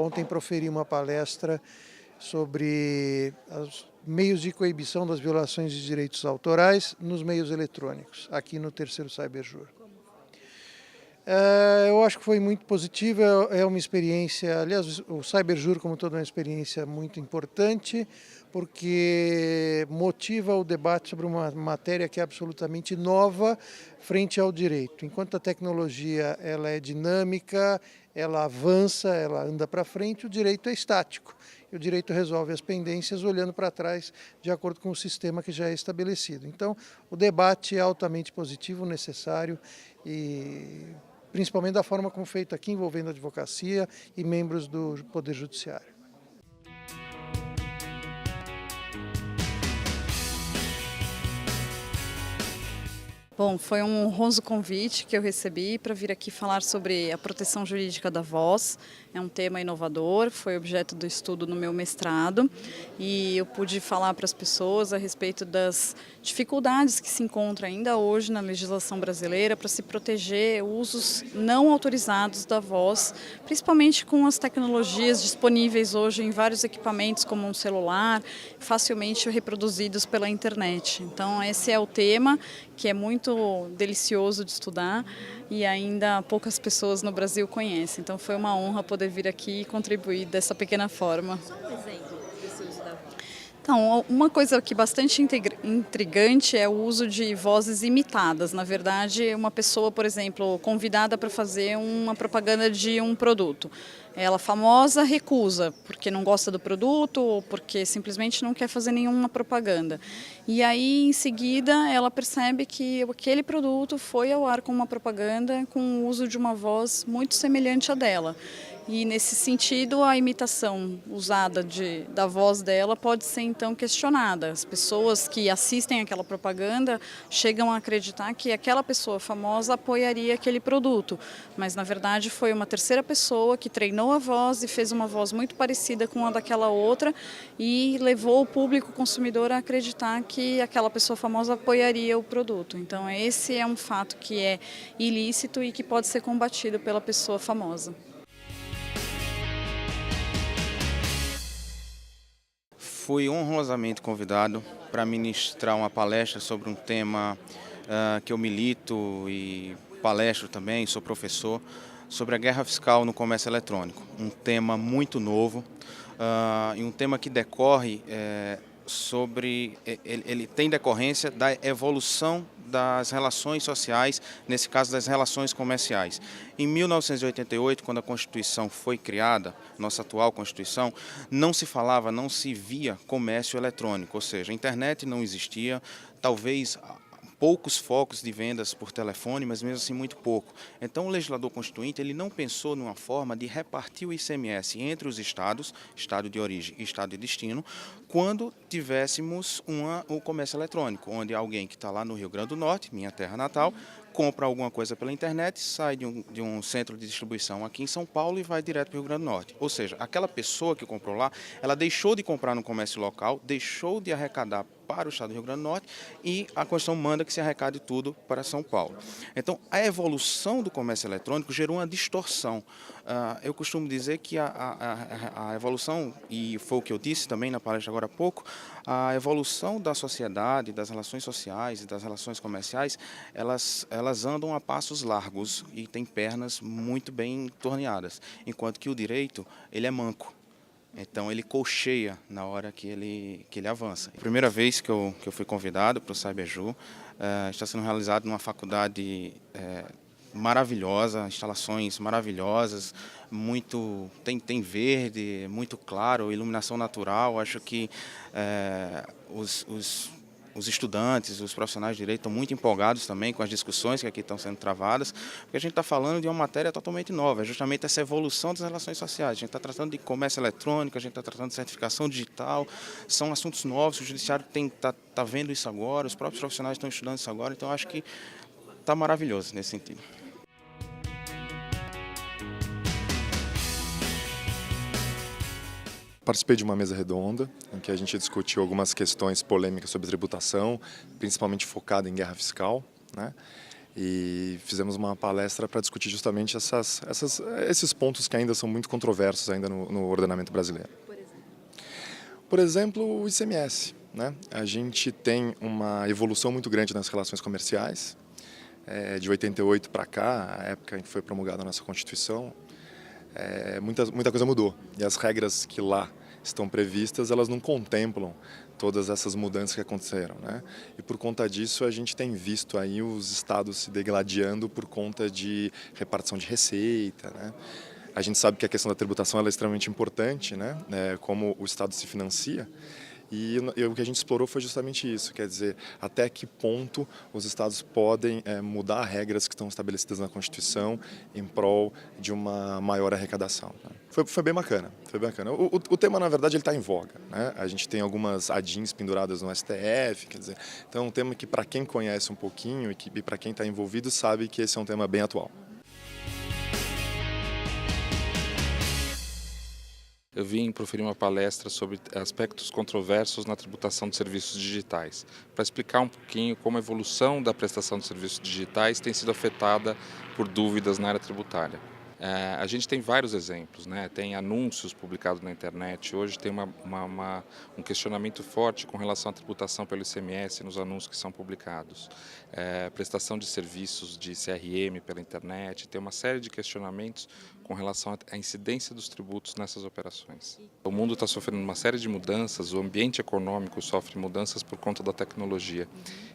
Ontem proferi uma palestra sobre os meios de coibição das violações de direitos autorais nos meios eletrônicos, aqui no terceiro Cyberjur. Eu acho que foi muito positiva, é uma experiência, aliás, o Cyberjur como toda é uma experiência muito importante, porque motiva o debate sobre uma matéria que é absolutamente nova frente ao direito. Enquanto a tecnologia ela é dinâmica, ela avança, ela anda para frente, o direito é estático. E o direito resolve as pendências olhando para trás de acordo com o sistema que já é estabelecido. Então, o debate é altamente positivo, necessário e principalmente da forma como feito aqui, envolvendo a advocacia e membros do Poder Judiciário. Bom, foi um honroso convite que eu recebi para vir aqui falar sobre a proteção jurídica da voz. É um tema inovador, foi objeto do estudo no meu mestrado e eu pude falar para as pessoas a respeito das dificuldades que se encontram ainda hoje na legislação brasileira para se proteger usos não autorizados da voz, principalmente com as tecnologias disponíveis hoje em vários equipamentos como um celular, facilmente reproduzidos pela internet. Então esse é o tema que é muito delicioso de estudar e ainda poucas pessoas no Brasil conhecem. Então foi uma honra poder vir aqui e contribuir dessa pequena forma. Só um exemplo desse uso da voz. Então, uma coisa que é bastante intrigante é o uso de vozes imitadas. Na verdade, uma pessoa, por exemplo, convidada para fazer uma propaganda de um produto. Ela famosa recusa, porque não gosta do produto ou porque simplesmente não quer fazer nenhuma propaganda. E aí, em seguida, ela percebe que aquele produto foi ao ar com uma propaganda com o uso de uma voz muito semelhante à dela. E, nesse sentido, a imitação usada da voz dela pode ser, então, questionada. As pessoas que assistem aquela propaganda chegam a acreditar que aquela pessoa famosa apoiaria aquele produto. Mas, na verdade, foi uma terceira pessoa que treinou a voz e fez uma voz muito parecida com a daquela outra e levou o público consumidor a acreditar que aquela pessoa famosa apoiaria o produto. Então, esse é um fato que é ilícito e que pode ser combatido pela pessoa famosa. Fui honrosamente convidado para ministrar uma palestra sobre um tema que eu milito e palestro também, sou professor, sobre a guerra fiscal no comércio eletrônico. Um tema muito novo e um tema que decorre ele tem decorrência da evolução das relações sociais, nesse caso das relações comerciais. Em 1988, quando a Constituição foi criada, nossa atual Constituição, não se falava, não se via comércio eletrônico, ou seja, a internet não existia, talvez poucos focos de vendas por telefone, mas mesmo assim muito pouco. Então o legislador constituinte ele não pensou numa forma de repartir o ICMS entre os estados, estado de origem e estado de destino, quando tivéssemos o comércio eletrônico, onde alguém que está lá no Rio Grande do Norte, minha terra natal, compra alguma coisa pela internet, sai de um centro de distribuição aqui em São Paulo e vai direto para o Rio Grande do Norte. Ou seja, aquela pessoa que comprou lá, ela deixou de comprar no comércio local, deixou de arrecadar para o estado do Rio Grande do Norte e a Constituição manda que se arrecade tudo para São Paulo. Então, a evolução do comércio eletrônico gerou uma distorção. Eu costumo dizer que a evolução, e foi o que eu disse também na palestra agora há pouco, a evolução da sociedade, das relações sociais e das relações comerciais, elas andam a passos largos e têm pernas muito bem torneadas, enquanto que o direito ele é manco. Então ele colcheia na hora que ele avança. A primeira vez que eu fui convidado para o Cyberjur, está sendo realizado numa faculdade maravilhosa, instalações maravilhosas, tem verde, muito claro, iluminação natural. Acho que os estudantes, os profissionais de direito estão muito empolgados também com as discussões que aqui estão sendo travadas, porque a gente está falando de uma matéria totalmente nova, é justamente essa evolução das relações sociais. A gente está tratando de comércio eletrônico, a gente está tratando de certificação digital, são assuntos novos, o judiciário está vendo isso agora, os próprios profissionais estão estudando isso agora, então acho que está maravilhoso nesse sentido. Participei de uma mesa redonda em que a gente discutiu algumas questões polêmicas sobre tributação, principalmente focada em guerra fiscal, né? e fizemos uma palestra para discutir justamente esses pontos que ainda são muito controversos ainda no ordenamento brasileiro. Por exemplo, o ICMS, né? A gente tem uma evolução muito grande nas relações comerciais, de 88 para cá, a época em que foi promulgada a nossa Constituição, muita coisa mudou. E as regras que lá estão previstas, elas não contemplam todas essas mudanças que aconteceram, né? E por conta disso, a gente tem visto aí os estados se degladiando por conta de repartição de receita, né? A gente sabe que a questão da tributação ela é extremamente importante, né? Como o Estado se financia. E o que a gente explorou foi justamente isso, quer dizer, até que ponto os estados podem mudar regras que estão estabelecidas na Constituição em prol de uma maior arrecadação, né? Foi bem bacana, foi bem bacana. O tema, na verdade, ele está em voga, né? A gente tem algumas ADINs penduradas no STF, quer dizer, então é um tema que para quem conhece um pouquinho e para quem está envolvido sabe que esse é um tema bem atual. Eu vim proferir uma palestra sobre aspectos controversos na tributação de serviços digitais, para explicar um pouquinho como a evolução da prestação de serviços digitais tem sido afetada por dúvidas na área tributária. A gente tem vários exemplos, né? Tem anúncios publicados na internet, hoje tem um questionamento forte com relação à tributação pelo ICMS nos anúncios que são publicados. Prestação de serviços de CRM pela internet, tem uma série de questionamentos com relação à incidência dos tributos nessas operações. O mundo está sofrendo uma série de mudanças, o ambiente econômico sofre mudanças por conta da tecnologia.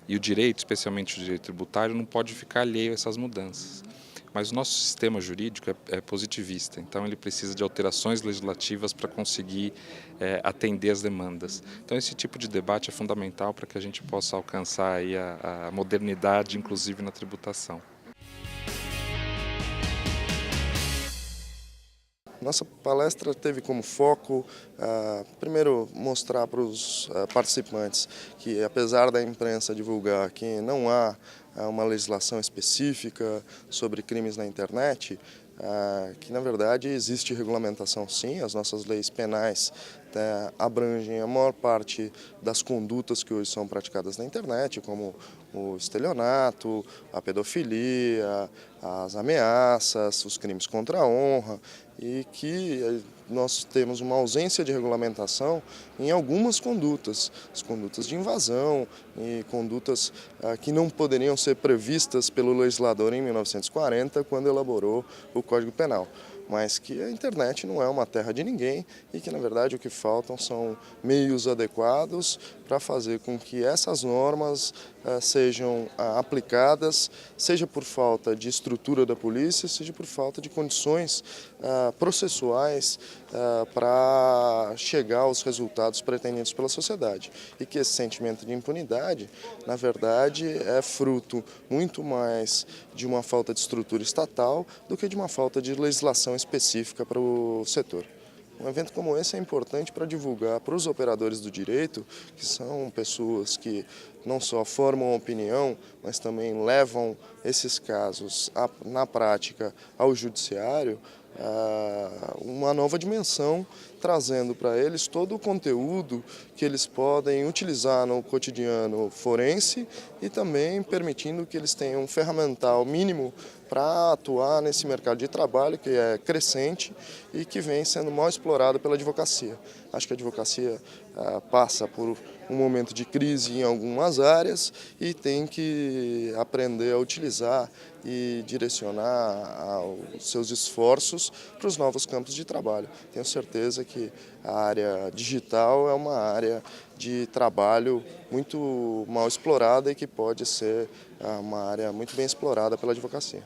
E o direito, especialmente o direito tributário, não pode ficar alheio a essas mudanças. Mas o nosso sistema jurídico é positivista, então ele precisa de alterações legislativas para conseguir atender as demandas. Então esse tipo de debate é fundamental para que a gente possa alcançar aí a modernidade, inclusive na tributação. Nossa palestra teve como foco, primeiro, mostrar para os participantes que, apesar da imprensa divulgar que não há uma legislação específica sobre crimes na internet, que na verdade existe regulamentação sim, as nossas leis penais abrangem a maior parte das condutas que hoje são praticadas na internet, como o estelionato, a pedofilia, as ameaças, os crimes contra a honra, e que nós temos uma ausência de regulamentação em algumas condutas, as condutas de invasão e condutas que não poderiam ser previstas pelo legislador em 1940, quando elaborou o Código Penal. Mas que a internet não é uma terra de ninguém e que, na verdade, o que faltam são meios adequados para fazer com que essas normas sejam aplicadas, seja por falta de estrutura da polícia, seja por falta de condições processuais para chegar aos resultados pretendidos pela sociedade. E que esse sentimento de impunidade, na verdade, é fruto muito mais de uma falta de estrutura estatal do que de uma falta de legislação específica para o setor. Um evento como esse é importante para divulgar para os operadores do direito, que são pessoas que não só formam opinião, mas também levam esses casos na prática ao judiciário, uma nova dimensão, trazendo para eles todo o conteúdo que eles podem utilizar no cotidiano forense e também permitindo que eles tenham um ferramental mínimo para atuar nesse mercado de trabalho que é crescente e que vem sendo mal explorado pela advocacia. Acho que a advocacia passa por um momento de crise em algumas áreas e tem que aprender a utilizar e direcionar os seus esforços para os novos campos de trabalho. Tenho certeza que a área digital é uma área de trabalho muito mal explorada e que pode ser uma área muito bem explorada pela advocacia.